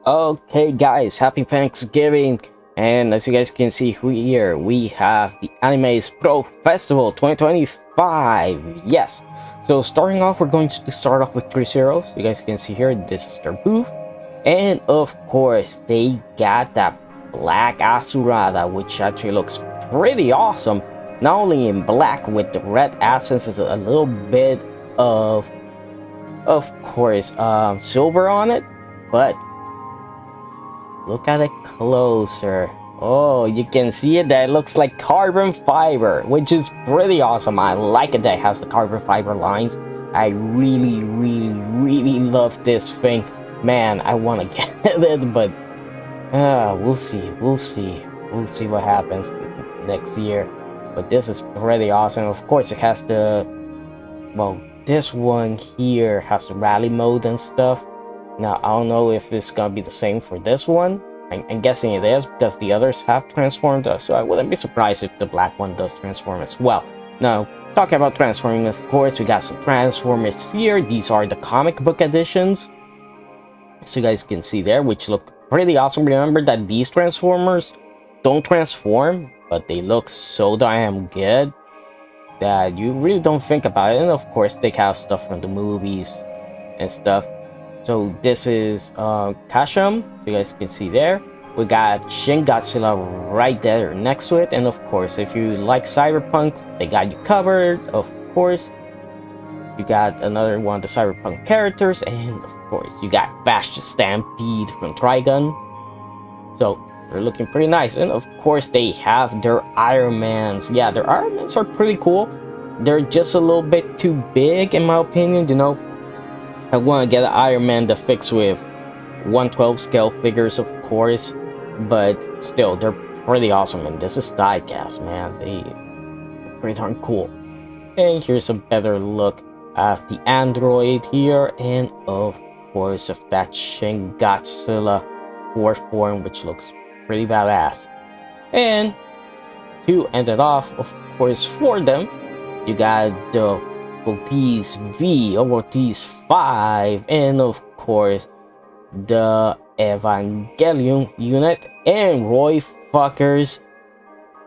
Okay guys, happy Thanksgiving, and as you guys can see here, we have the Animes Pro Festival 2025. Yes, so starting off, we're going to start off with 3 zeros. You guys can see here, this is their booth, and of course they got that black Asurada, which actually looks pretty awesome. Not only in black with the red accents, is a little bit of course silver on it, but look at it closer. Oh, you can see it, that it looks like carbon fiber, which is pretty awesome. I like it that it has the carbon fiber lines. I really love this thing. Man, I want to get it, but we'll see. We'll see what happens next year. But this is pretty awesome. Of course, it has the, well, this one here has the rally mode and stuff. Now, I don't know if it's gonna be the same for this one. I'm guessing it is, because the others have transformed, so I wouldn't be surprised if the black one does transform as well. Now, talking about transforming, of course, we got some Transformers here. These are the comic book editions, so you guys can see there, which look pretty awesome. Remember that these Transformers don't transform, but they look so damn good that you really don't think about it. And of course, they have stuff from the movies and stuff. So this is Kasham, so you guys can see there. We got Shin Godzilla right there next to it. And of course, if you like Cyberpunk, they got you covered. Of course, you got another one of the Cyberpunk characters. And of course, you got Bash the Stampede from Trigun. So they're looking pretty nice. And of course, they have their Iron Mans. Yeah, their Iron Mans are pretty cool. They're just a little bit too big, in my opinion, you know. I want to get an Iron Man to fix with 1/12 scale figures, of course, but still, they're pretty awesome. And this is diecast, man. They're pretty darn cool. And here's a better look at the android here, and of course, of that Shin Godzilla War form, which looks pretty badass. And to end it off, of course, for them, you got the Ortiz V, Ortiz 5, and of course the Evangelion unit and Roy Fuckers.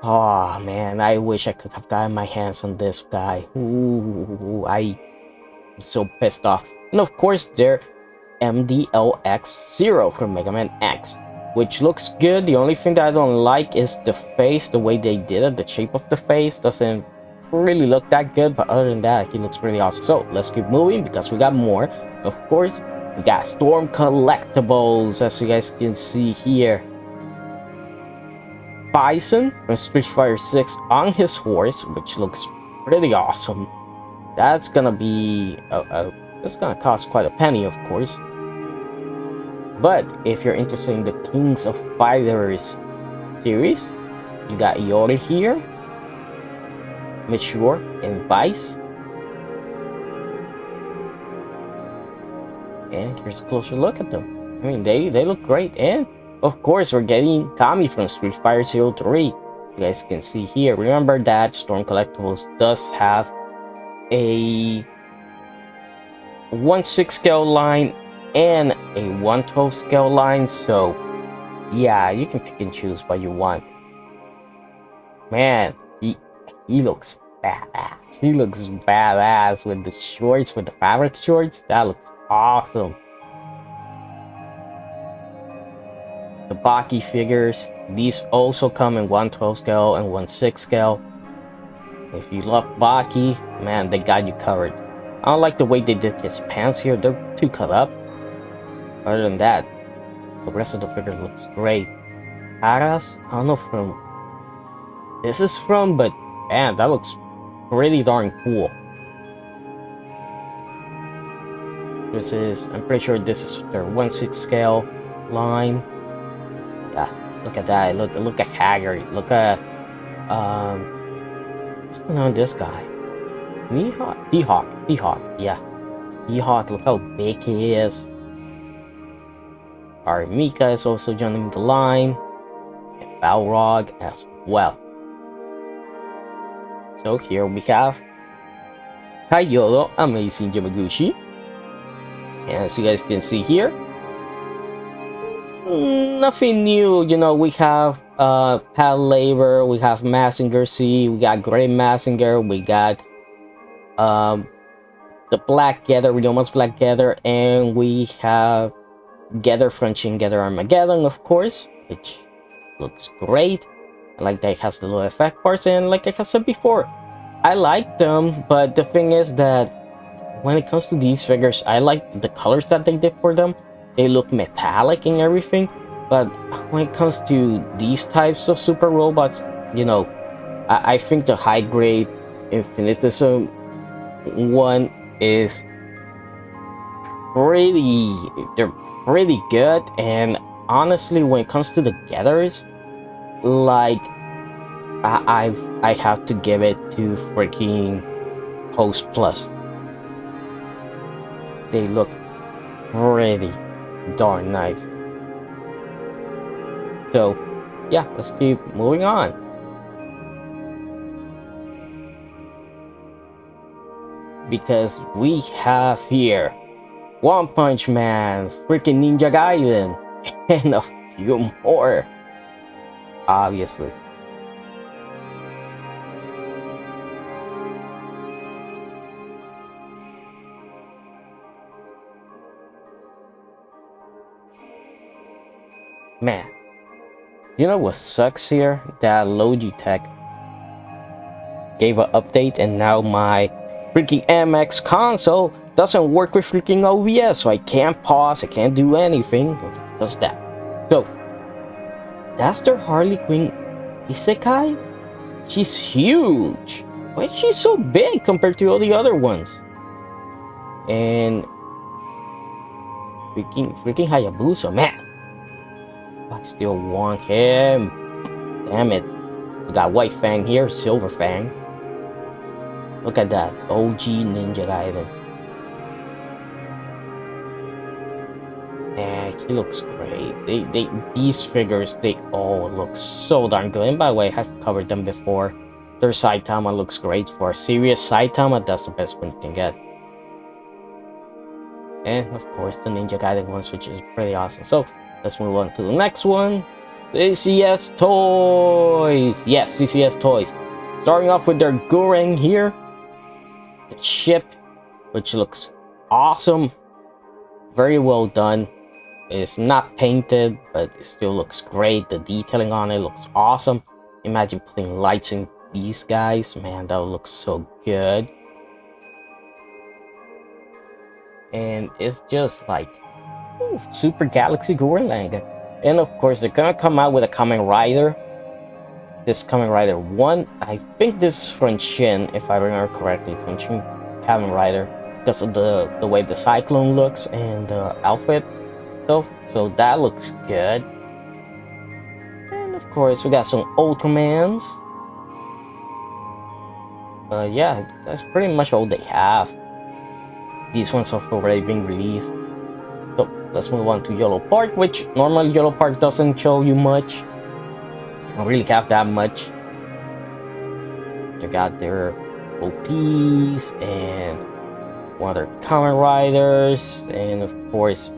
Oh man, I wish I could have gotten my hands on this guy. Ooh, I'm so pissed off. And of course their MDLX0 from Mega Man X, which looks good. The only thing that I don't like is the face, the way they did it. The shape of the face doesn't really look that good, but other than that, he looks really awesome. So let's keep moving, because we got more. Of course, we got Storm collectibles, as you guys can see here. Bison from Street Fighter 6 on his horse, which looks pretty awesome. That's gonna be it's gonna cost quite a penny, of course. But if you're interested in the Kings of Fighters series, you got Iori here, Mature, and Vice. And here's a closer look at them. I mean, they look great. And of course, we're getting Kami from Street Fighter 03. You guys can see here. Remember that Storm Collectibles does have a 1/6 scale line and a 1/12 scale line. So yeah, you can pick and choose what you want. Man, he looks badass. He looks badass with the shorts, with the fabric shorts. That looks awesome. The Baki figures, these also come in 1/12 scale and 1/6 scale. If you love Baki, man, they got you covered. I don't like the way they did his pants here. They're too cut up. Other than that, the rest of the figure looks great. Aras, I don't know from this is from, but man, that looks pretty darn cool. This is, I'm pretty sure this is their 1/6 scale line. Yeah, look at that. Look at Haggard. Look at what's the name of this guy? T-Hawk. Yeah, T-Hawk. Look how big he is. Armika is also joining the line, and Balrog as well. So here we have Kaiyodo Amazing Yamaguchi. And as you guys can see here, Nothing new, we have Pal Labor, we have Massinger C, we got Great Massinger, we got um the Black Gather, Rioma's Black Gather, and we have Gather Frenching, Gather Armageddon, of course, which looks great. I like that it has the little effect parts, and like I said before, I like them, but the thing is that when it comes to these figures, I like the colors that they did for them. They look metallic and everything, but when it comes to these types of super robots, I think the high grade Infinitism one is they're pretty good. And honestly, when it comes to the Gathers, like I have to give it to freaking Host Plus. They look pretty darn nice. So yeah, let's keep moving on. Because we have here One Punch Man, freaking Ninja Gaiden, and a few more, obviously. Man, you know what sucks here? That Logitech gave an update and now my freaking MX console doesn't work with freaking OBS, so I can't pause, I can't do anything. Does that. So, that's their Harley Quinn Isekai? She's huge! Why is she so big compared to all the other ones? And freaking Hayabusa, man! I still want him. Damn it. We got White Fang here, Silver Fang. Look at that. OG Ninja Gaiden. And he looks great. These figures, they all look so darn good. And by the way, I've covered them before. Their Saitama looks great. For a serious Saitama, that's the best one you can get. And of course, the Ninja Gaiden ones, which is pretty awesome. So, let's move on to the next one. CCS Toys! Yes, CCS Toys. Starting off with their Gureng here. The ship, which looks awesome. Very well done. It's not painted, but it still looks great. The detailing on it looks awesome. Imagine putting lights in these guys. Man, that looks so good. And it's just like Super Galaxy Gurren. And of course, they're gonna come out with a Kamen Rider. This Kamen Rider 1, I think this is from Shin, if I remember correctly, from Shin Kamen Rider, because of the way the Cyclone looks and the outfit. So that looks good. And of course, we got some Ultramans. Yeah, that's pretty much all they have. These ones have already been released. So let's move on to Yellow Park, which normally Yellow Park doesn't show you much. Don't really have that much. They got their OPs and one of their Kamen Riders, and of course,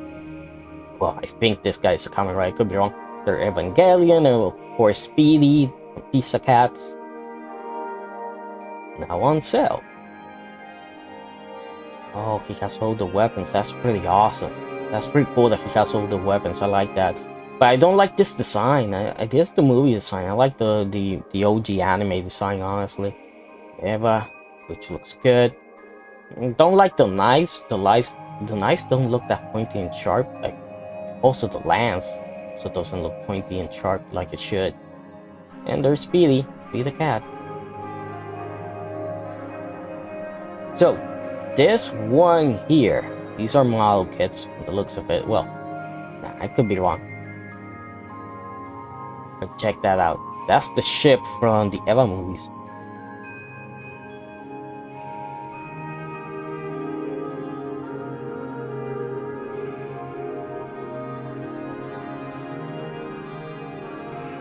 well, I think this guy's a Kamen Rider, could be wrong. Their Evangelion, and of course Speedy, Pizza Cats. Now on sale. Oh, he has all the weapons. That's pretty awesome. That's pretty cool that he has all the weapons. I like that. But I don't like this design. I guess the movie design. I like the OG anime design, honestly. Eva, which looks good. Don't like the knives. The knives don't look that pointy and sharp. Like also the lance, so it doesn't look pointy and sharp like it should. And there's Speedy, the cat. So this one here, these are model kits from the looks of it. Well, I could be wrong. But check that out. That's the ship from the Eva movies.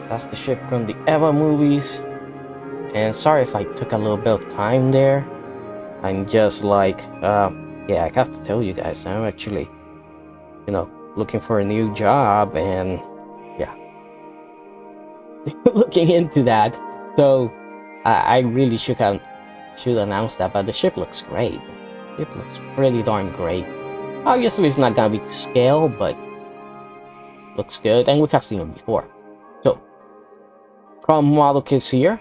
That's the ship from the Eva movies. And sorry if I took a little bit of time there. I'm just like, yeah, I have to tell you guys, I'm actually, looking for a new job, and yeah, looking into that. So I really should announce that, but the ship looks great. It looks pretty darn great. Obviously, it's not gonna be to scale, but looks good, and we have seen it before. So, from model kits here.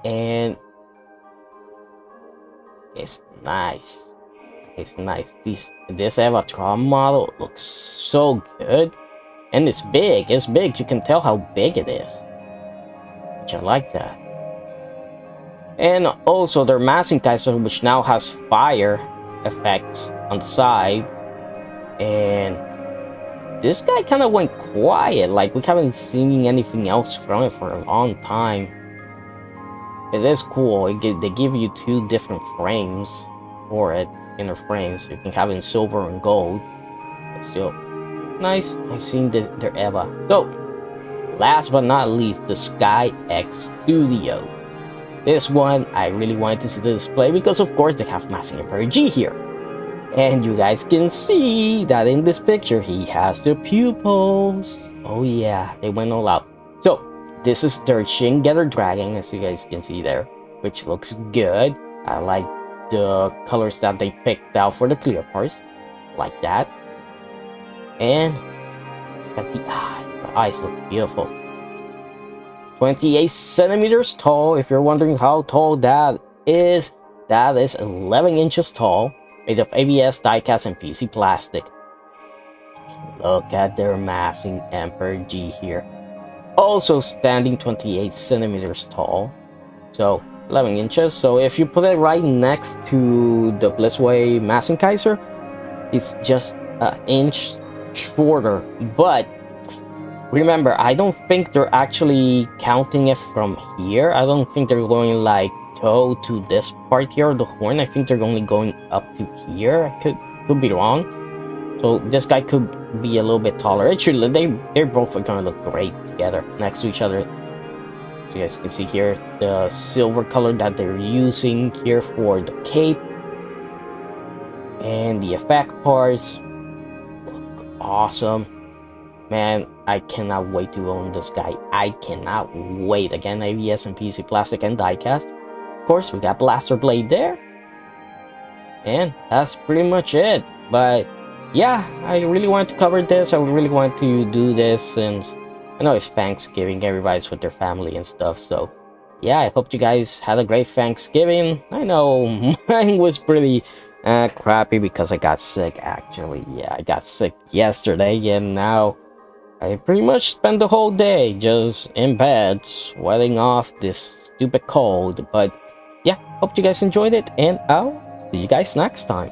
And it's nice. It's nice. This Avatar model looks so good. And it's big. It's big. You can tell how big it is. Which I like that. And also their massing Kaiser, which now has fire effects on the side. And this guy kind of went quiet. Like, we haven't seen anything else from it for a long time. It is cool. They give you two different frames for it, inner frames. You can have it in silver and gold. But still, nice. I've seen their Eva. So, last but not least, the Sky X Studio. This one, I really wanted to see the display because, of course, they have Massing Emperor G here. And you guys can see that in this picture, he has the pupils. Oh yeah, they went all out. So, this is their Shin Getter Dragon, as you guys can see there, which looks good. I like the colors that they picked out for the clear parts, like that. And look at the eyes. The eyes look beautiful. 28 centimeters tall. If you're wondering how tall that is 11 inches tall, made of ABS, diecast, and PC plastic. Look at their Massing Emperor G here. Also standing 28 centimeters tall, so 11 inches. So if you put it right next to the Blissway Massing Kaiser, it's just an inch shorter. But remember, I don't think they're actually counting it from here. I don't think they're going like toe to this part here of the horn. I think they're only going up to here. I could be wrong. So this guy could be a little bit taller. Actually, they're both gonna look great together next to each other. So you guys can see here the silver color that they're using here for the cape, and the effect parts look awesome. Man, I cannot wait to own this guy. I cannot wait. Again, ABS and PC plastic and diecast. Of course, we got Blaster Blade there, and that's pretty much it. But yeah, I really wanted to cover this. I really wanted to do this since I know it's Thanksgiving. Everybody's with their family and stuff. So yeah, I hope you guys had a great Thanksgiving. I know mine was pretty crappy because I got sick, actually. Yeah, I got sick yesterday, and now I pretty much spent the whole day just in bed, sweating off this stupid cold. But yeah, hope you guys enjoyed it, and I'll see you guys next time.